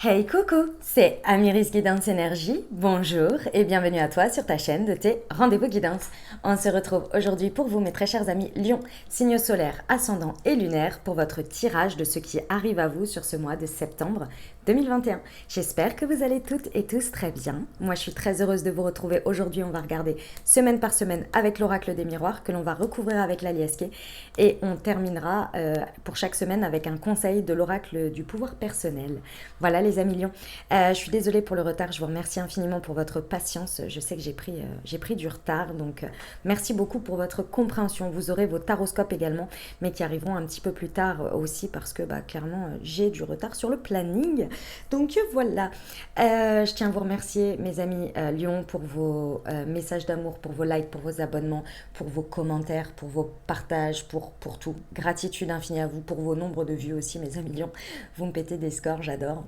Hey coucou, c'est Amiris Guidance Énergie, bonjour et bienvenue à toi sur ta chaîne de tes rendez-vous guidance. On se retrouve aujourd'hui pour vous mes très chers amis Lion, signe solaire, ascendant et lunaire pour votre tirage de ce qui arrive à vous sur ce mois de septembre 2021. J'espère que vous allez toutes et tous très bien. Moi je suis très heureuse de vous retrouver aujourd'hui, on va regarder semaine par semaine avec l'oracle des miroirs que l'on va recouvrir avec l'Aliesque et on terminera pour chaque semaine avec un conseil de l'oracle du pouvoir personnel. Voilà les amis Lions. Je suis désolée pour le retard, je vous remercie infiniment pour votre patience. Je sais que j'ai pris du retard, donc merci beaucoup pour votre compréhension. Vous aurez vos taroscopes également, mais qui arriveront un petit peu plus tard aussi parce que clairement j'ai du retard sur le planning. Donc voilà, je tiens à vous remercier mes amis Lions pour vos messages d'amour, pour vos likes, pour vos abonnements, pour vos commentaires, pour vos partages, pour tout. Gratitude infinie à vous pour vos nombres de vues aussi mes amis Lions. Vous me pétez des scores, j'adore.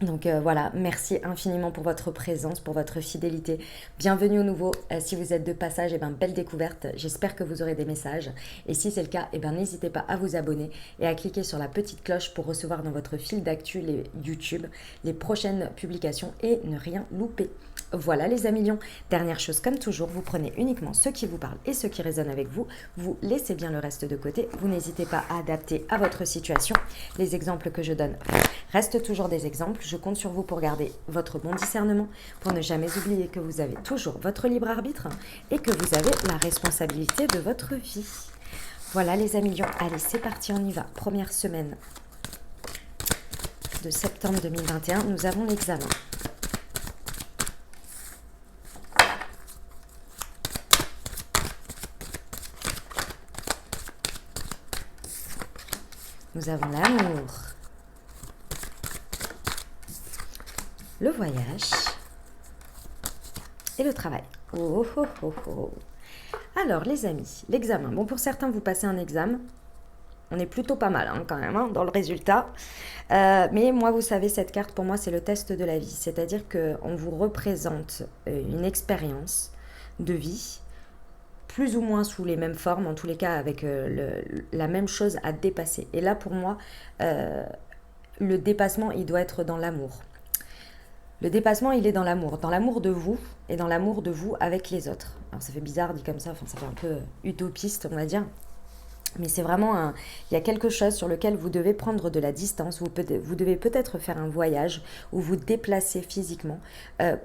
Donc voilà, merci infiniment pour votre présence, pour votre fidélité. Bienvenue au nouveau. Si vous êtes de passage, belle découverte. J'espère que vous aurez des messages. Et si c'est le cas, n'hésitez pas à vous abonner et à cliquer sur la petite cloche pour recevoir dans votre fil d'actu les YouTube les prochaines publications et ne rien louper. Voilà les amis Lions. Dernière chose comme toujours, vous prenez uniquement ce qui vous parle et ce qui résonne avec vous. Vous laissez bien le reste de côté. Vous n'hésitez pas à adapter à votre situation. Les exemples que je donne restent toujours des exemples. Je compte sur vous pour garder votre bon discernement, pour ne jamais oublier que vous avez toujours votre libre arbitre et que vous avez la responsabilité de votre vie. Voilà les amis Lions. Allez, c'est parti, on y va. Première semaine de septembre 2021. Nous avons l'examen. Nous avons l'amour, le voyage et le travail. Oh, oh, oh, oh. Alors les amis, l'examen. Bon, pour certains, vous passez un examen. On est plutôt pas mal quand même dans le résultat. Mais moi, vous savez, cette carte, pour moi, c'est le test de la vie. C'est-à-dire qu'on vous représente une expérience de vie, plus ou moins sous les mêmes formes, en tous les cas avec la même chose à dépasser. Et là, pour moi, le dépassement, il doit être dans l'amour. Le dépassement, il est dans l'amour de vous et dans l'amour de vous avec les autres. Alors ça fait bizarre dit comme ça, ça fait un peu utopiste, on va dire. Mais c'est vraiment il y a quelque chose sur lequel vous devez prendre de la distance, vous devez peut-être faire un voyage ou vous déplacer physiquement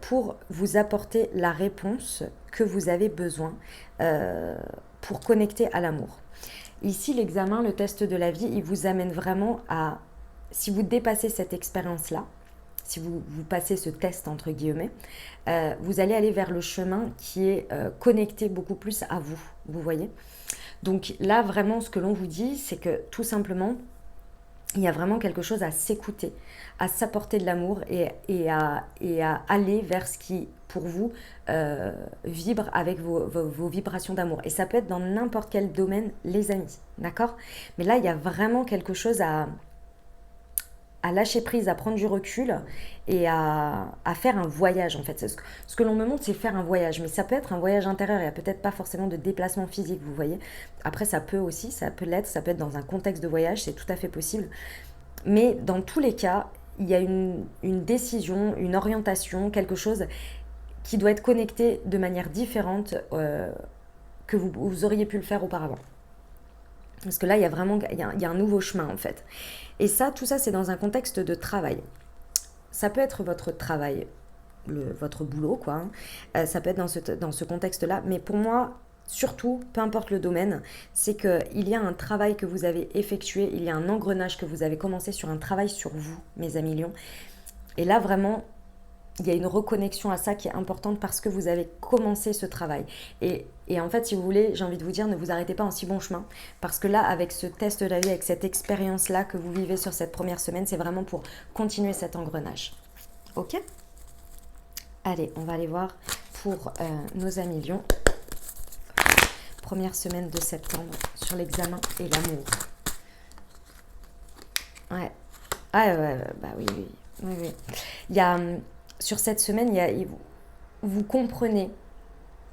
pour vous apporter la réponse que vous avez besoin pour connecter à l'amour. Ici, l'examen, le test de la vie, il vous amène vraiment à, si vous dépassez cette expérience-là, si vous passez ce test entre guillemets, vous allez aller vers le chemin qui est connecté beaucoup plus à vous, vous voyez. Donc là, vraiment, ce que l'on vous dit, c'est que tout simplement, il y a vraiment quelque chose à s'écouter, à s'apporter de l'amour et à aller vers ce qui, pour vous, vibre avec vos vibrations d'amour. Et ça peut être dans n'importe quel domaine, les amis, d'accord? Mais là, il y a vraiment quelque chose à lâcher prise, à prendre du recul et à faire un voyage en fait. Ce que l'on me montre, c'est faire un voyage, mais ça peut être un voyage intérieur, il n'y a peut-être pas forcément de déplacement physique, vous voyez. Après, ça peut l'être, ça peut être dans un contexte de voyage, c'est tout à fait possible. Mais dans tous les cas, il y a une décision, une orientation, quelque chose qui doit être connecté de manière différente que vous auriez pu le faire auparavant. Parce que là, il y a un nouveau chemin en fait. Et ça, tout ça, c'est dans un contexte de travail. Ça peut être votre travail, votre boulot, quoi. Ça peut être dans ce contexte-là. Mais pour moi, surtout, peu importe le domaine, c'est qu'il y a un travail que vous avez effectué, il y a un engrenage que vous avez commencé sur un travail sur vous, mes amis lions. Et là, vraiment, il y a une reconnexion à ça qui est importante parce que vous avez commencé ce travail. Et en fait, si vous voulez, j'ai envie de vous dire, ne vous arrêtez pas en si bon chemin. Parce que là, avec ce test de la vie, avec cette expérience-là que vous vivez sur cette première semaine, c'est vraiment pour continuer cet engrenage. Ok ? Allez, on va aller voir pour nos amis lions. Première semaine de septembre sur l'examen et l'amour. Ouais. Ah ouais, bah oui. Il y a... Sur cette semaine, vous comprenez,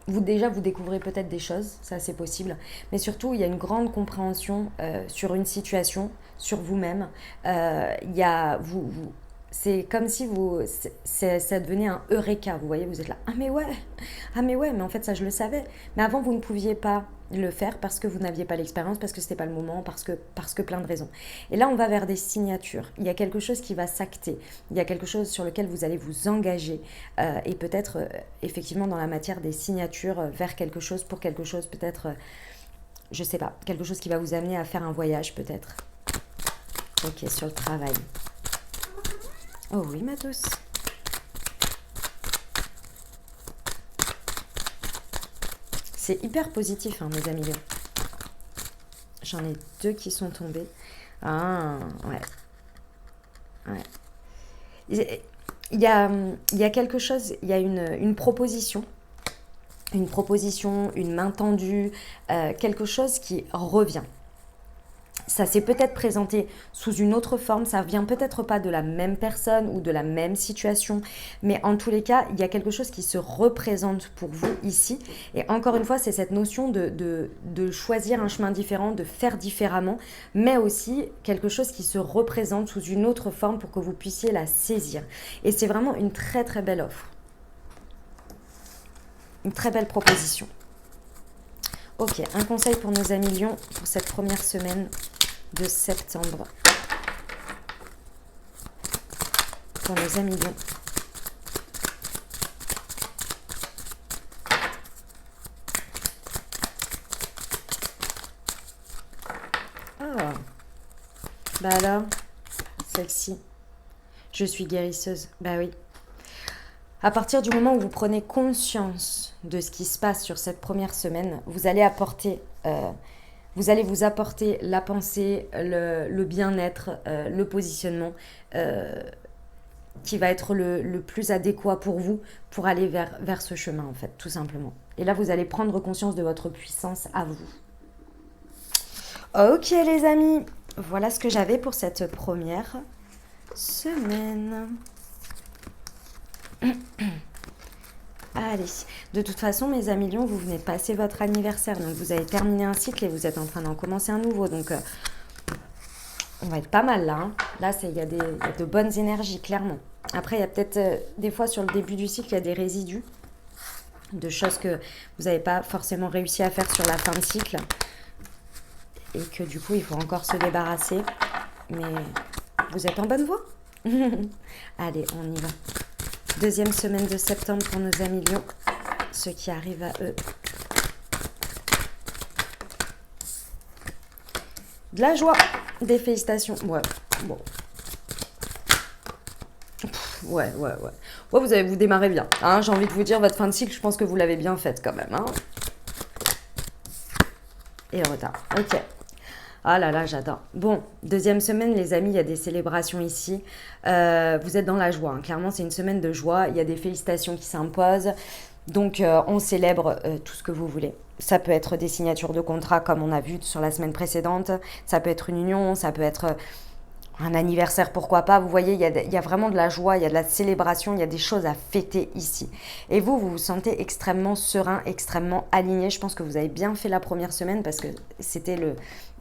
vous découvrez peut-être des choses, ça c'est possible, mais surtout il y a une grande compréhension sur une situation, sur vous-même. C'est comme si ça devenait un eureka, vous voyez, vous êtes là, ah mais ouais, mais en fait ça je le savais. Mais avant vous ne pouviez pas le faire parce que vous n'aviez pas l'expérience, parce que c'était pas le moment, parce que plein de raisons. Et là on va vers des signatures. Il y a quelque chose qui va s'acter, il y a quelque chose sur lequel vous allez vous engager et peut-être effectivement dans la matière des signatures vers quelque chose, pour quelque chose peut-être, je sais pas, quelque chose qui va vous amener à faire un voyage peut-être. Ok, sur le travail. Oh oui, ma douce. C'est hyper positif, hein, mes amis. J'en ai 2 qui sont tombés. Ah, ouais. Ouais. Il y a quelque chose, il y a une proposition. Une proposition, une main tendue, quelque chose qui revient. Ça s'est peut-être présenté sous une autre forme, ça vient peut-être pas de la même personne ou de la même situation, mais en tous les cas, il y a quelque chose qui se représente pour vous ici. Et encore une fois, c'est cette notion de choisir un chemin différent, de faire différemment, mais aussi quelque chose qui se représente sous une autre forme pour que vous puissiez la saisir. Et c'est vraiment une très très belle offre. Une très belle proposition. Ok, un conseil pour nos amis Lions pour cette première semaine de septembre. Pour nos amis Lions. Ah, bah alors, celle-ci. Je suis guérisseuse. Bah oui. À partir du moment où vous prenez conscience de ce qui se passe sur cette première semaine, vous allez vous apporter la pensée, le bien-être, le positionnement qui va être le plus adéquat pour vous pour aller vers ce chemin, en fait, tout simplement. Et là, vous allez prendre conscience de votre puissance à vous. Ok, les amis, voilà ce que j'avais pour cette première semaine. Allez, de toute façon, mes amis Lions, vous venez de passer votre anniversaire, donc vous avez terminé un cycle et vous êtes en train d'en commencer un nouveau, donc on va être pas mal là. Hein. Là, il y a de bonnes énergies, clairement. Après, il y a peut-être des fois sur le début du cycle, il y a des résidus de choses que vous n'avez pas forcément réussi à faire sur la fin de cycle et que du coup, il faut encore se débarrasser. Mais vous êtes en bonne voie. Allez, on y va. Deuxième semaine de septembre pour nos amis Lions, ceux qui arrivent à eux. De la joie, des félicitations. Ouais, bon. Ouais. Ouais, vous démarrez bien. Hein, j'ai envie de vous dire, votre fin de cycle, je pense que vous l'avez bien faite quand même. Hein. Et le retard. Ok. Ah là là, j'adore. Bon, deuxième semaine, les amis, il y a des célébrations ici. Vous êtes dans la joie. Hein. Clairement, c'est une semaine de joie. Il y a des félicitations qui s'imposent. Donc, on célèbre tout ce que vous voulez. Ça peut être des signatures de contrat, comme on a vu sur la semaine précédente. Ça peut être une union. Ça peut être un anniversaire, pourquoi pas. Vous voyez, il y a vraiment de la joie, il y a de la célébration, il y a des choses à fêter ici. Et vous vous sentez extrêmement serein, extrêmement aligné. Je pense que vous avez bien fait la première semaine parce que c'était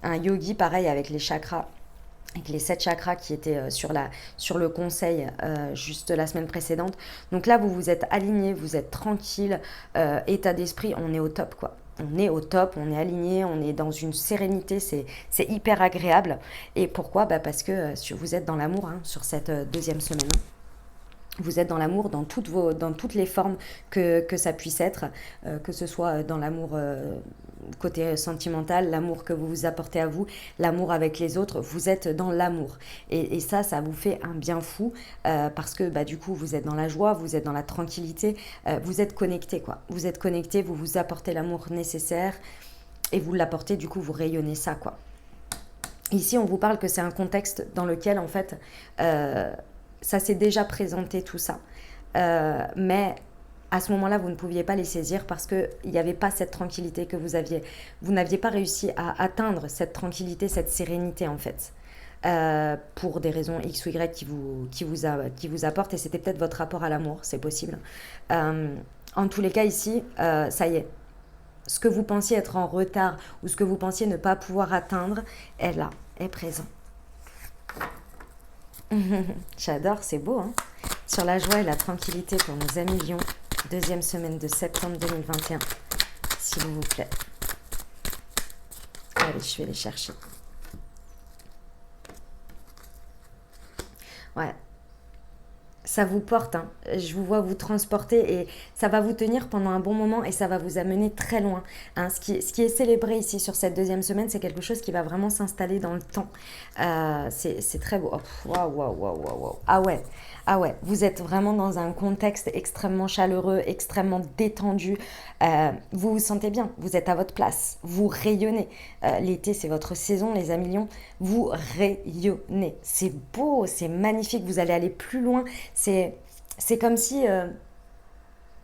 un yogi pareil avec les chakras, avec les 7 chakras qui étaient sur le conseil juste la semaine précédente. Donc là, vous vous êtes aligné, vous êtes tranquille, état d'esprit, on est au top quoi. On est au top, on est aligné, on est dans une sérénité, c'est hyper agréable. Et pourquoi ? Parce que vous êtes dans l'amour hein, sur cette deuxième semaine. Vous êtes dans l'amour dans toutes les formes que ça puisse être, que ce soit dans l'amour côté sentimental, l'amour que vous vous apportez à vous, l'amour avec les autres, vous êtes dans l'amour. Et ça vous fait un bien fou parce que du coup, vous êtes dans la joie, vous êtes dans la tranquillité, vous êtes connecté quoi. Vous êtes connecté, vous vous apportez l'amour nécessaire et vous l'apportez, du coup, vous rayonnez ça quoi. Ici, on vous parle que c'est un contexte dans lequel, en fait, ça s'est déjà présenté tout ça. Mais à ce moment-là, vous ne pouviez pas les saisir parce qu'il n'y avait pas cette tranquillité que vous aviez. Vous n'aviez pas réussi à atteindre cette tranquillité, cette sérénité en fait. Pour des raisons X ou Y qui vous apportent. Et c'était peut-être votre rapport à l'amour, c'est possible. En tous les cas ici, ça y est. Ce que vous pensiez être en retard ou ce que vous pensiez ne pas pouvoir atteindre est là, est présent. J'adore, c'est beau, hein. Sur la joie et la tranquillité pour nos amis Lions, deuxième semaine de septembre 2021, s'il vous plaît. Allez, je vais les chercher. Ouais, ça vous porte, hein. Je vous vois vous transporter et ça va vous tenir pendant un bon moment et ça va vous amener très loin, hein. Ce qui est célébré ici sur cette deuxième semaine, c'est quelque chose qui va vraiment s'installer dans le temps. C'est très beau. Oh, waouh, waouh, waouh, waouh, waouh. Ah ouais, vous êtes vraiment dans un contexte extrêmement chaleureux, extrêmement détendu. Vous vous sentez bien, vous êtes à votre place, vous rayonnez. L'été, c'est votre saison, les amis Lions. Vous rayonnez. C'est beau, c'est magnifique. Vous allez aller plus loin. C'est, c'est comme si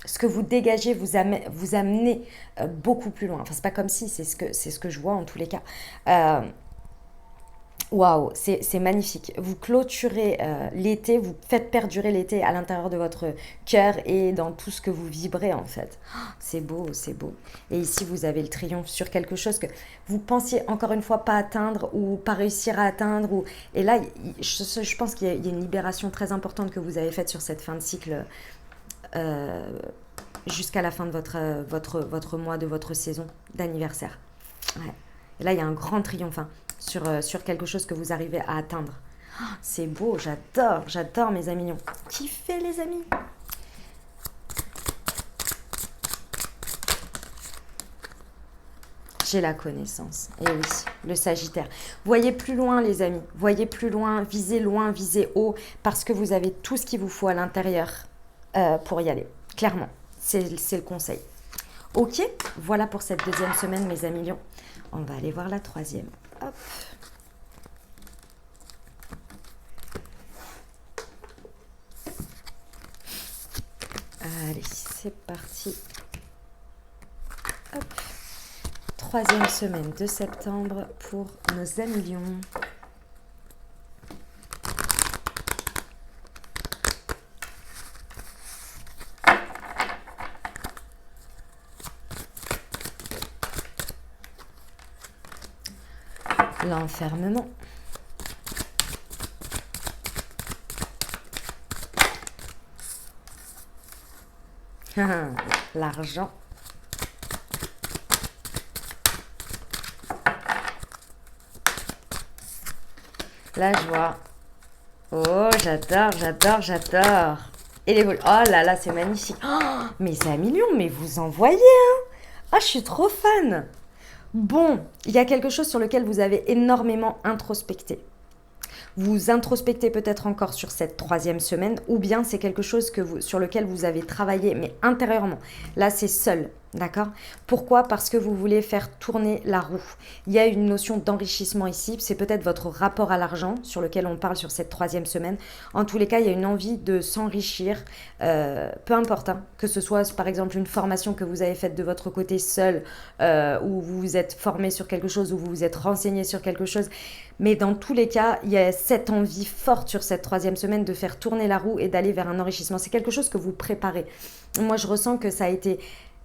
ce que vous dégagez vous amenez beaucoup plus loin. Enfin, c'est pas comme si, c'est ce que je vois en tous les cas. Euh, Waouh, c'est magnifique. Vous clôturez l'été, vous faites perdurer l'été à l'intérieur de votre cœur et dans tout ce que vous vibrez en fait. Oh, c'est beau, c'est beau. Et ici, vous avez le triomphe sur quelque chose que vous pensiez encore une fois pas atteindre ou pas réussir à atteindre. Et là, je pense qu'il y a une libération très importante que vous avez faite sur cette fin de cycle euh, jusqu'à la fin de votre mois, de votre saison d'anniversaire. Ouais. Et là, il y a un grand triomphe, hein, sur quelque chose que vous arrivez à atteindre. Oh, c'est beau, j'adore mes amis lions. Kiffez les amis. J'ai la connaissance. Et oui, le Sagittaire. Voyez plus loin les amis, voyez plus loin, visez haut, parce que vous avez tout ce qu'il vous faut à l'intérieur pour y aller. Clairement, c'est le conseil. Ok, voilà pour cette deuxième semaine mes amis lions. On va aller voir la troisième. Hop. Allez, c'est parti. Hop. Troisième semaine de septembre pour nos amis lions. L'enfermement. L'argent. La joie. Oh, j'adore. Et les vols. Oh là là, c'est magnifique. Oh, mes amis lions, mais vous en voyez, hein. Ah, je suis trop fan. Bon, il y a quelque chose sur lequel vous avez énormément introspecté. Vous introspectez peut-être encore sur cette troisième semaine, ou bien c'est quelque chose sur lequel vous avez travaillé, mais intérieurement. Là, c'est seul, d'accord? Pourquoi? Parce que vous voulez faire tourner la roue. Il y a une notion d'enrichissement ici, c'est peut-être votre rapport à l'argent sur lequel on parle sur cette troisième semaine. En tous les cas, il y a une envie de s'enrichir, peu importe, hein, que ce soit par exemple une formation que vous avez faite de votre côté seul, ou vous vous êtes formé sur quelque chose, ou vous vous êtes renseigné sur quelque chose. Mais dans tous les cas, il y a cette envie forte sur cette troisième semaine de faire tourner la roue et d'aller vers un enrichissement. C'est quelque chose que vous préparez. Moi, je ressens que ça a été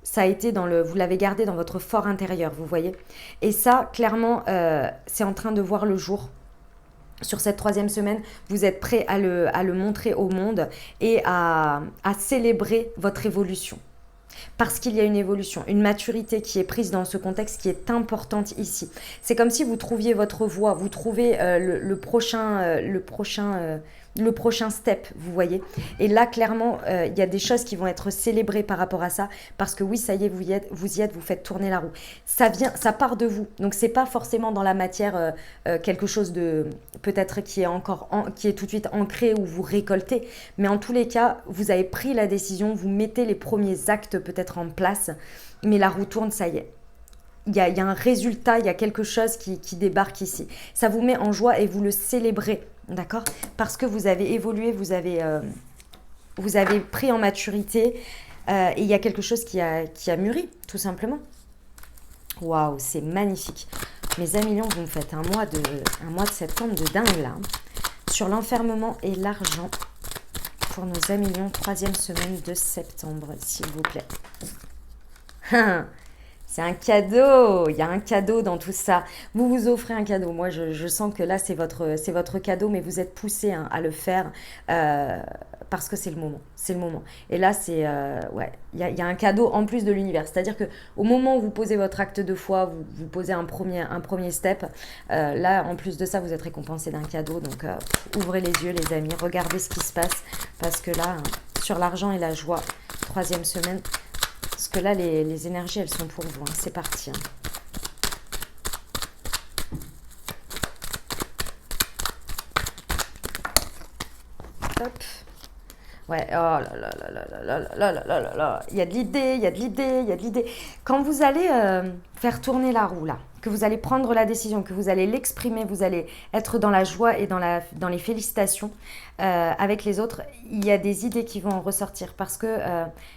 vous l'avez gardé dans votre fort intérieur, vous voyez. Et ça, clairement, c'est en train de voir le jour. Sur cette troisième semaine, vous êtes prêt à le montrer au monde et à célébrer votre évolution. Parce qu'il y a une évolution, une maturité qui est prise dans ce contexte qui est importante ici. C'est comme si vous trouviez votre voie, vous trouvez le prochain step, vous voyez. Et là, clairement, il y a des choses qui vont être célébrées par rapport à ça, parce que oui, ça y est, vous y êtes, vous faites tourner la roue. Ça part de vous. Donc, c'est pas forcément dans la matière quelque chose de peut-être qui est tout de suite ancré ou vous récoltez. Mais en tous les cas, vous avez pris la décision, vous mettez les premiers actes peut-être en place, mais la roue tourne, ça y est. Il y a un résultat, il y a quelque chose qui débarque ici. Ça vous met en joie et vous le célébrez, d'accord? Parce que vous avez évolué, vous avez pris en maturité et il y a quelque chose qui a mûri, tout simplement. Waouh, c'est magnifique. Mes amis lions, vous me faites un mois de septembre de dingue là. Sur l'enfermement et l'argent pour nos amis lions, troisième semaine de septembre, s'il vous plaît. C'est un cadeau, il y a un cadeau dans tout ça. Vous vous offrez un cadeau. Moi, je sens que là, c'est votre cadeau, mais vous êtes poussé hein, à le faire euh, parce que c'est le moment. C'est le moment. Et là, ouais, il y a un cadeau en plus de l'univers. C'est-à-dire que au moment où vous posez votre acte de foi, vous posez un premier step. Là, en plus de ça, vous êtes récompensé d'un cadeau. Donc, ouvrez les yeux, les amis. Regardez ce qui se passe parce que là, sur l'argent et la joie, troisième semaine. Parce que là, les énergies, elles sont pour vous. Hein. C'est parti. Hein. Hop. Ouais, oh là là là là là là là là là là là. Il y a de l'idée, il y a de l'idée, il y a de l'idée. Quand vous allez faire tourner la roue, là, que vous allez prendre la décision, que vous allez l'exprimer, vous allez être dans la joie et dans les félicitations avec les autres, il y a des idées qui vont en ressortir. Parce que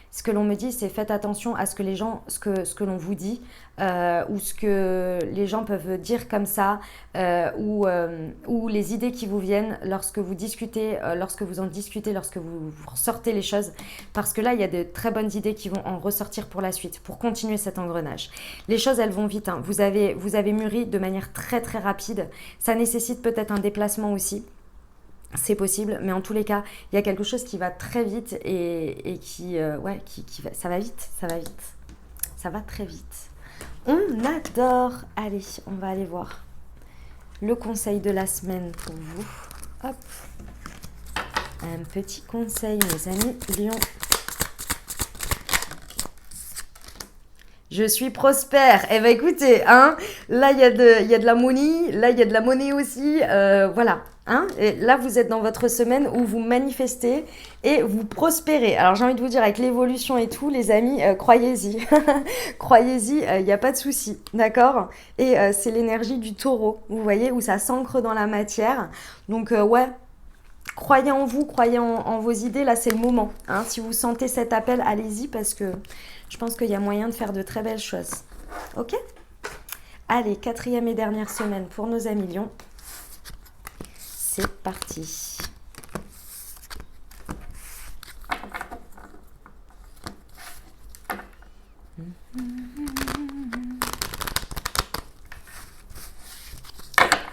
ce que l'on me dit, c'est faites attention à ce que les gens, ce que l'on vous dit, ou ce que les gens peuvent dire comme ça, ou les idées qui vous viennent lorsque vous discutez, lorsque vous en discutez, lorsque vous ressortez les choses. Parce que là, il y a de très bonnes idées qui vont en ressortir pour la suite, pour continuer cet engrenage. Les choses, elles vont vite. Hein. Vous avez mûri de manière très très rapide. Ça nécessite peut-être un déplacement aussi. C'est possible, mais en tous les cas, il y a quelque chose qui va très vite et ouais, qui va, ça va vite, ça va vite. Ça va très vite. On adore. Allez, on va aller voir le conseil de la semaine pour vous. Hop. Un petit conseil, mes amis Lion. Je suis prospère. Eh ben écoutez, hein, là il y a de la money, là il y a de la monnaie aussi, voilà. Hein, et là vous êtes dans votre semaine où vous manifestez et vous prospérez. Alors j'ai envie de vous dire avec l'évolution et tout, les amis, croyez-y, croyez-y, il n'y a pas de souci, d'accord. Et c'est l'énergie du taureau, vous voyez, où ça s'ancre dans la matière. Donc ouais. Croyez en vous, croyez en vos idées, là c'est le moment. Hein. Si vous sentez cet appel, allez-y parce que je pense qu'il y a moyen de faire de très belles choses. Ok? Allez, quatrième et dernière semaine pour nos amis Lions. C'est parti.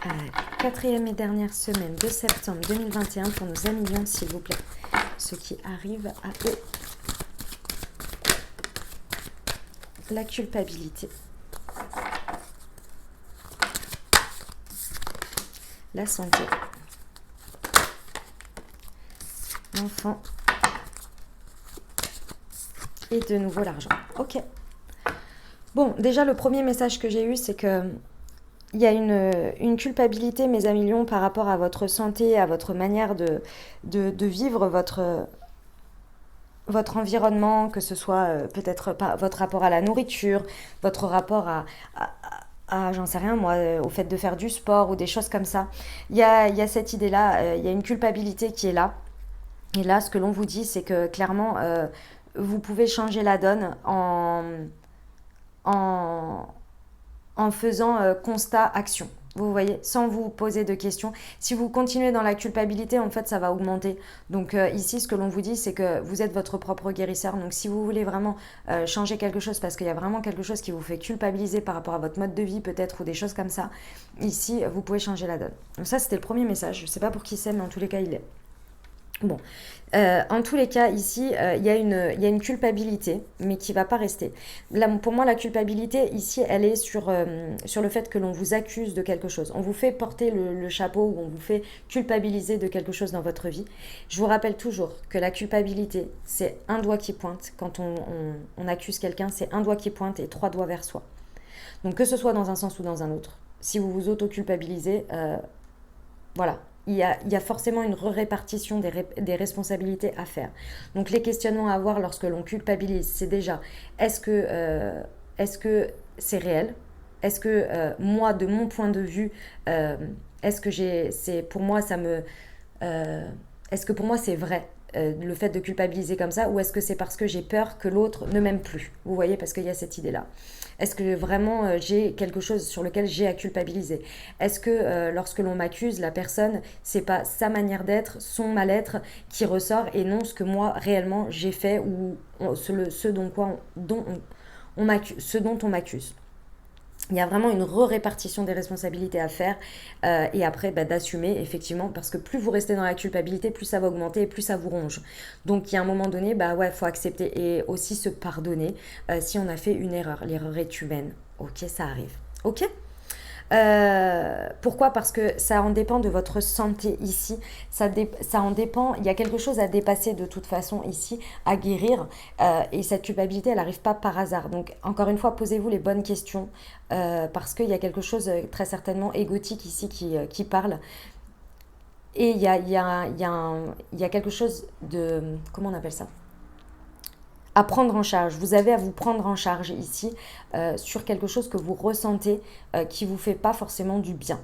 Allez, quatrième et dernière semaine de septembre 2021 pour nos amis Lions, s'il vous plaît. Ceux qui arrivent à eux. La culpabilité. La santé. L'enfant. Et de nouveau l'argent. Ok. Bon, déjà le premier message que j'ai eu, c'est que il y a une culpabilité, mes amis Lions, par rapport à votre santé, à votre manière de vivre votre environnement, que ce soit peut-être votre rapport à la nourriture, votre rapport j'en sais rien moi, au fait de faire du sport ou des choses comme ça. Il y a cette idée-là, il y a une culpabilité qui est là. Et là, ce que l'on vous dit, c'est que clairement, vous pouvez changer la donne en, en faisant constat-action. Vous voyez, sans vous poser de questions. Si vous continuez dans la culpabilité, en fait, ça va augmenter. Donc ici, ce que l'on vous dit, c'est que vous êtes votre propre guérisseur. Donc si vous voulez vraiment changer quelque chose, parce qu'il y a vraiment quelque chose qui vous fait culpabiliser par rapport à votre mode de vie peut-être, ou des choses comme ça, ici, vous pouvez changer la donne. Donc ça, c'était le premier message. Je ne sais pas pour qui c'est, mais en tous les cas, il est. Bon, en tous les cas, ici, il y a une culpabilité, mais qui ne va pas rester. Là, pour moi, la culpabilité, ici, elle est sur le fait que l'on vous accuse de quelque chose. On vous fait porter le chapeau ou on vous fait culpabiliser de quelque chose dans votre vie. Je vous rappelle toujours que la culpabilité, c'est un doigt qui pointe. Quand on accuse quelqu'un, c'est un doigt qui pointe et 3 doigts vers soi. Donc, que ce soit dans un sens ou dans un autre, si vous vous auto-culpabilisez, voilà. Il y a forcément une répartition des responsabilités à faire. Donc les questionnements à avoir lorsque l'on culpabilise, c'est déjà, est-ce que c'est réel? Est-ce que moi, de mon point de vue, est-ce que pour moi, est-ce que pour moi c'est vrai? Le fait de culpabiliser comme ça, ou est-ce que c'est parce que j'ai peur que l'autre ne m'aime plus? Vous voyez, parce qu'il y a cette idée-là. Est-ce que vraiment j'ai quelque chose sur lequel j'ai à culpabiliser? Est-ce que lorsque l'on m'accuse, la personne, c'est pas sa manière d'être, son mal-être qui ressort et non ce que moi réellement j'ai fait ou dont ce dont on m'accuse. Il y a vraiment une répartition des responsabilités à faire et après d'assumer effectivement parce que plus vous restez dans la culpabilité, plus ça va augmenter et plus ça vous ronge. Donc il y a un moment donné, ouais, faut accepter et aussi se pardonner si on a fait une erreur. L'erreur est humaine. Ok, ça arrive. Ok. Pourquoi? Parce que ça en dépend de votre santé ici, ça en dépend, il y a quelque chose à dépasser de toute façon ici, à guérir, et cette culpabilité elle n'arrive pas par hasard. Donc encore une fois, posez-vous les bonnes questions, parce qu'il y a quelque chose très certainement égotique ici qui parle. Et il y a quelque chose de, comment on appelle ça? À prendre en charge. Vous avez à vous prendre en charge ici sur quelque chose que vous ressentez qui ne vous fait pas forcément du bien.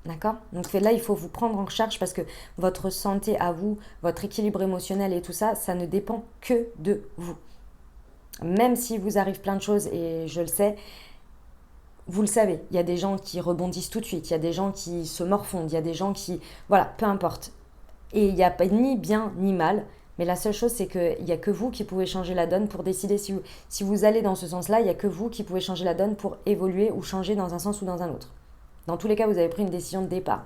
D'accord? Donc là, il faut vous prendre en charge parce que votre santé à vous, votre équilibre émotionnel et tout ça, ça ne dépend que de vous. Même s'il vous arrive plein de choses, et je le sais, vous le savez, il y a des gens qui rebondissent tout de suite, il y a des gens qui se morfondent, il y a des gens qui... Voilà, peu importe. Et il n'y a pas ni bien ni mal. Mais la seule chose, c'est qu'il n'y a que vous qui pouvez changer la donne pour décider si vous allez dans ce sens-là. Il n'y a que vous qui pouvez changer la donne pour évoluer ou changer dans un sens ou dans un autre. Dans tous les cas, vous avez pris une décision de départ.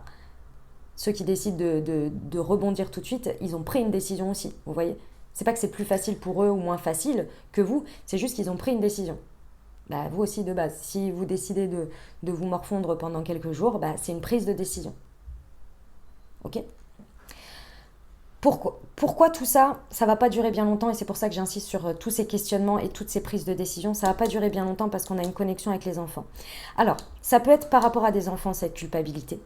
Ceux qui décident de rebondir tout de suite, ils ont pris une décision aussi. Vous voyez? C'est pas que c'est plus facile pour eux ou moins facile que vous, c'est juste qu'ils ont pris une décision. Vous aussi de base. Si vous décidez de vous morfondre pendant quelques jours, c'est une prise de décision. Ok? Pourquoi tout ça, ça va pas durer bien longtemps et c'est pour ça que j'insiste sur tous ces questionnements et toutes ces prises de décision. Ça va pas durer bien longtemps parce qu'on a une connexion avec les enfants. Alors, ça peut être par rapport à des enfants, cette culpabilité.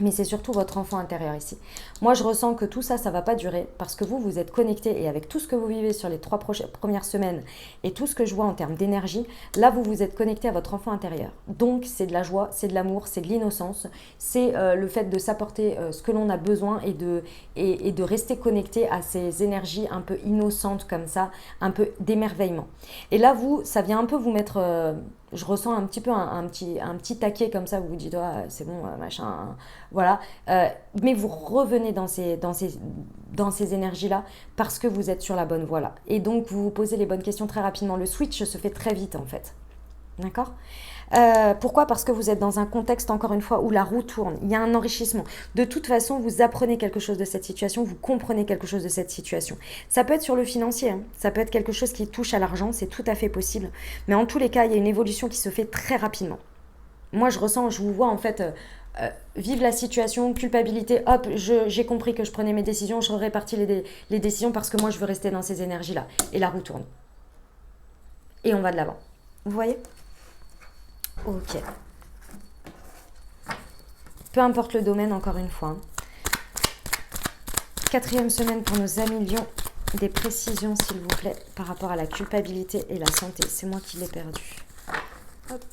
Mais c'est surtout votre enfant intérieur ici. Moi, je ressens que tout ça, ça ne va pas durer parce que vous êtes connecté et avec tout ce que vous vivez sur les 3 premières semaines et tout ce que je vois en termes d'énergie, là, vous êtes connecté à votre enfant intérieur. Donc, c'est de la joie, c'est de l'amour, c'est de l'innocence, c'est le fait de s'apporter ce que l'on a besoin et de rester connecté à ces énergies un peu innocentes comme ça, un peu d'émerveillement. Et là, ça vient un peu vous mettre... je ressens un petit peu un petit taquet comme ça, vous vous dites, ah, c'est bon, machin, voilà. Mais vous revenez dans ces énergies-là parce que vous êtes sur la bonne voie là. Et donc, vous vous posez les bonnes questions très rapidement. Le switch se fait très vite, en fait. D'accord? Pourquoi? Parce que vous êtes dans un contexte, encore une fois, où la roue tourne. Il y a un enrichissement. De toute façon, vous apprenez quelque chose de cette situation, vous comprenez quelque chose de cette situation. Ça peut être sur le financier, hein. Ça peut être quelque chose qui touche à l'argent, c'est tout à fait possible. Mais en tous les cas, il y a une évolution qui se fait très rapidement. Moi, je vous vois en fait vivre la situation, culpabilité, hop, j'ai compris que je prenais mes décisions, je répartis les décisions parce que moi, je veux rester dans ces énergies-là. Et la roue tourne. Et on va de l'avant. Vous voyez? Ok. Peu importe le domaine, encore une fois. 4e semaine pour nos amis Lions. Des précisions, s'il vous plaît, par rapport à la culpabilité et la santé. C'est moi qui l'ai perdu. Hop.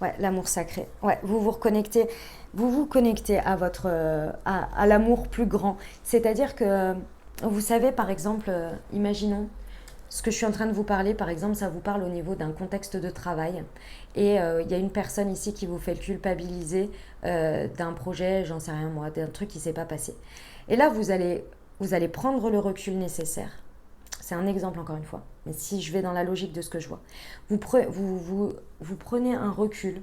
Ouais, l'amour sacré. Ouais, vous connectez à votre à l'amour plus grand. C'est-à-dire que vous savez, par exemple, imaginons ce que je suis en train de vous parler, par exemple, ça vous parle au niveau d'un contexte de travail. Et il y a une personne ici qui vous fait culpabiliser d'un projet, j'en sais rien moi, d'un truc qui ne s'est pas passé. Et là, vous allez prendre le recul nécessaire. C'est un exemple encore une fois. Mais si je vais dans la logique de ce que je vois. Vous prenez un recul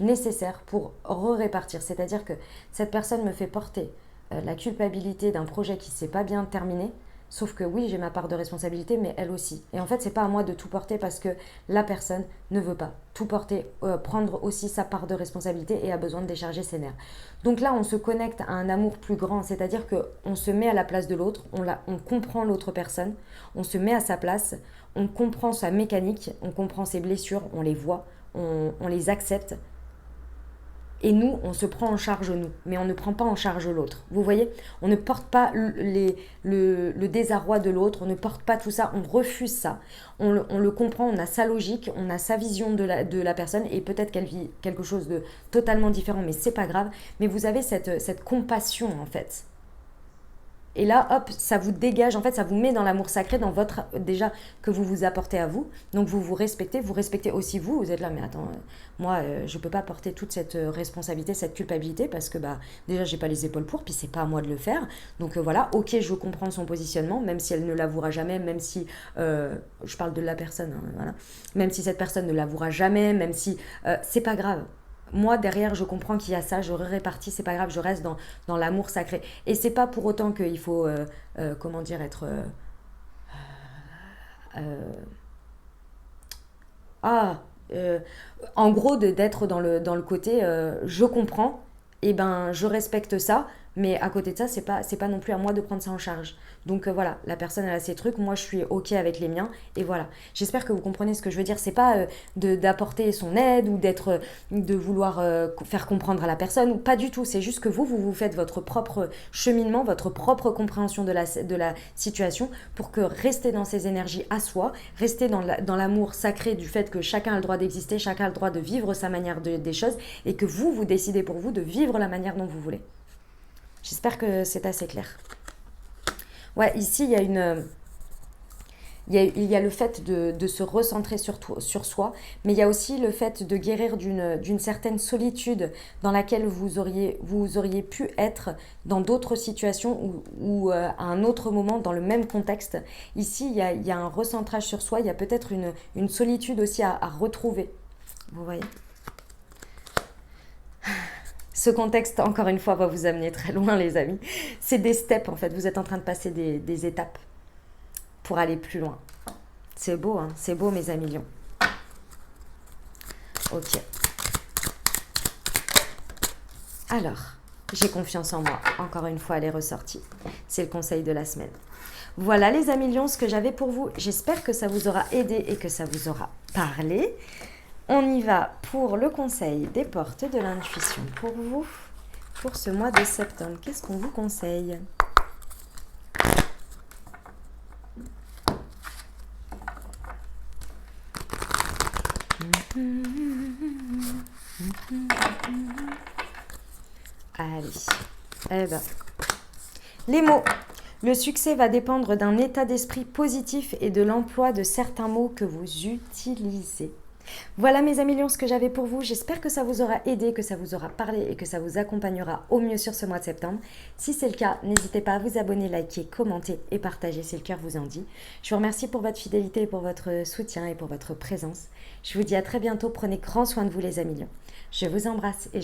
nécessaire pour répartir. C'est-à-dire que cette personne me fait porter la culpabilité d'un projet qui ne s'est pas bien terminé. Sauf que oui, j'ai ma part de responsabilité, mais elle aussi. Et en fait, c'est pas à moi de tout porter parce que la personne ne veut pas tout porter, prendre aussi sa part de responsabilité et a besoin de décharger ses nerfs. Donc là, on se connecte à un amour plus grand, c'est-à-dire qu'on se met à la place de l'autre, on comprend l'autre personne, on se met à sa place, on comprend sa mécanique, on comprend ses blessures, on les voit, on les accepte. Et nous, on se prend en charge nous, mais on ne prend pas en charge l'autre. Vous voyez? On ne porte pas le désarroi de l'autre, on ne porte pas tout ça, on refuse ça. On le comprend, on a sa logique, on a sa vision de la personne, et peut-être qu'elle vit quelque chose de totalement différent, mais c'est pas grave. Mais vous avez cette compassion, en fait. Et là, hop, ça vous dégage, en fait, ça vous met dans l'amour sacré, dans votre, déjà, que vous vous apportez à vous. Donc, vous respectez aussi vous. Vous êtes là, mais attends, moi, je peux pas porter toute cette responsabilité, cette culpabilité, parce que, bah, déjà, j'ai pas les épaules pour, puis c'est pas à moi de le faire. Donc, voilà, ok, je comprends son positionnement, même si elle ne l'avouera jamais, même si, je parle de la personne, hein, voilà, même si cette personne ne l'avouera jamais, même si, c'est pas grave. Moi, derrière, je comprends qu'il y a ça, je répartis, c'est pas grave, je reste dans l'amour sacré. Et c'est pas pour autant qu'il faut, comment dire, être. Euh, ah, euh, En gros, d'être dans le côté je comprends, et ben je respecte ça, mais à côté de ça, c'est pas non plus à moi de prendre ça en charge. Donc voilà, la personne elle a ses trucs, moi je suis ok avec les miens, et voilà. J'espère que vous comprenez ce que je veux dire. C'est pas d'apporter son aide ou de vouloir faire comprendre à la personne, ou pas du tout. C'est juste que vous faites votre propre cheminement, votre propre compréhension de la situation pour que rester dans ces énergies à soi, rester dans l'amour sacré du fait que chacun a le droit d'exister, chacun a le droit de vivre sa manière des choses et que vous décidez pour vous de vivre la manière dont vous voulez. J'espère que c'est assez clair. Ouais, ici, il y a le fait de se recentrer sur soi, mais il y a aussi le fait de guérir d'une certaine solitude dans laquelle vous auriez pu être dans d'autres situations ou à un autre moment dans le même contexte. Ici, il y a un recentrage sur soi, il y a peut-être une solitude aussi à retrouver. Vous voyez ? Ce contexte, encore une fois, va vous amener très loin, les amis. C'est des steps, en fait. Vous êtes en train de passer des étapes pour aller plus loin. C'est beau, hein. C'est beau, mes amis lions. Ok. Alors, j'ai confiance en moi. Encore une fois, elle est ressortie. C'est le conseil de la semaine. Voilà, les amis lions, ce que j'avais pour vous. J'espère que ça vous aura aidé et que ça vous aura parlé. On y va pour le conseil des portes de l'intuition pour vous, pour ce mois de septembre. Qu'est-ce qu'on vous conseille ? Allez, eh ben, les mots. Le succès va dépendre d'un état d'esprit positif et de l'emploi de certains mots que vous utilisez. Voilà mes amis lions, ce que j'avais pour vous. J'espère que ça vous aura aidé, que ça vous aura parlé et que ça vous accompagnera au mieux sur ce mois de septembre. Si c'est le cas, n'hésitez pas à vous abonner, liker, commenter et partager si le cœur vous en dit. Je vous remercie pour votre fidélité, pour votre soutien et pour votre présence. Je vous dis à très bientôt. Prenez grand soin de vous les amis lions. Je vous embrasse et